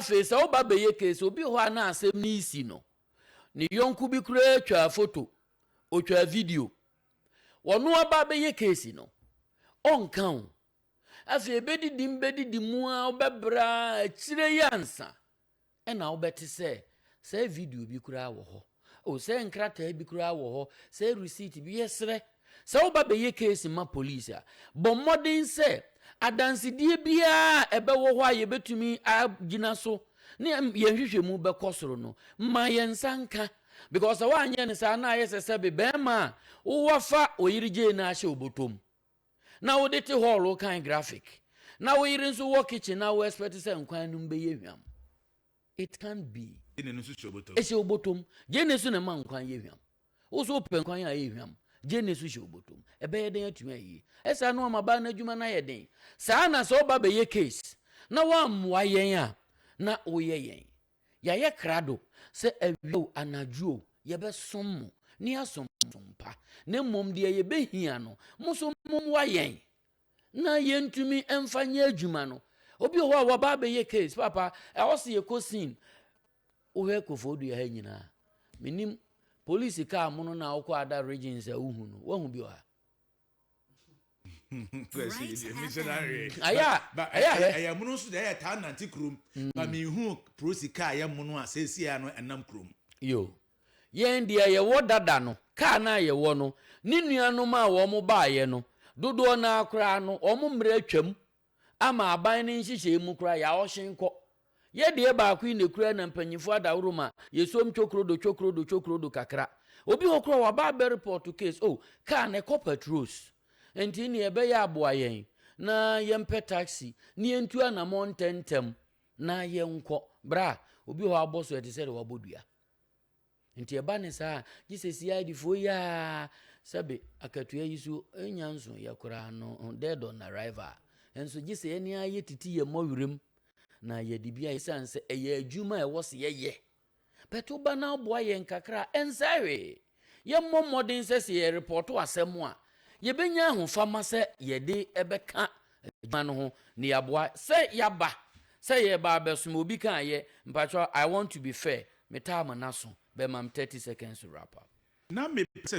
face oba be ye case obi ho ana asem ni isi no ni yonku bi kura twa photo o twa video wono aba be ye case no onkan afi ebedi mu a obebra akire yansa ena obete se video bi kura wo ho o se nkrata bi kura wo ho se receipt bi yesre se oba be ye case ma police a bo modern se adansidie bia ebe wo ho aye betumi agina so ne ye hwehwe mu be kosoro no ma ye nsanka because wanye ne sa na ayese be ma wo wafa oyirije na ahye obotom na wo dete hall kan graphic na wo yiri nso wo kitchen na wo expect say nkwan no be ye hwam it can be ine no so obotom ehye obotom je ne so na ma nkwan ye hwam wo so pe nkwan ya ye hwam je ne so hye obotom ebe ye den atuma yi esa no ma ba na adwuma na ye den saa na so ba be ye case na wa mwa yen a na wo ye yen ya ye krado se awie anajuo ye be som ni asom sompa ne mom de ye be hia no muso mom wa yen na ye ntumi emfanye adwuma no obi ho a wa ba be ye case papa e wo se ye kosin wo he Koforidua ha nyina minim police car mono na wo ada regions a uhu no wo hu bi wa missionary aya mono so dey ta nanti krom ba me hu prosika aya mono a sesia no enam krom yo yen dia ye wo dada no car na ye wo no ni nuanom a wo mo baaye no dodo na akra no o mo mra atwam ama aban ni nhihye mu kra ya o hyenko ye de ba akwi ne kura na mpanyifo adawroma ye som chokrodo kakra obi hokro wa ba be report case oh car na cop patrols enti ni ebe ya aboa yen na yempe taxi ni entu anamon tentem na yenko bra obi ho aboso ete se de wabodua enti eba ne sa gisesi ID fo ya sabe akatua yisu enyanso yakura no dead on arrival enso gise eni aye titi ye mowirem na ye dibia isanse eye adwuma e wose ye peto ba na aboa yen kakra ensawe ye modern se ye report asem a ye benya ho fama se ye de ebeka adwuma no ho ne yaboa se yaba se ye ba besom obi kan ye mpacho I want to be fair me time na so be mam 30 seconds to wrap up na me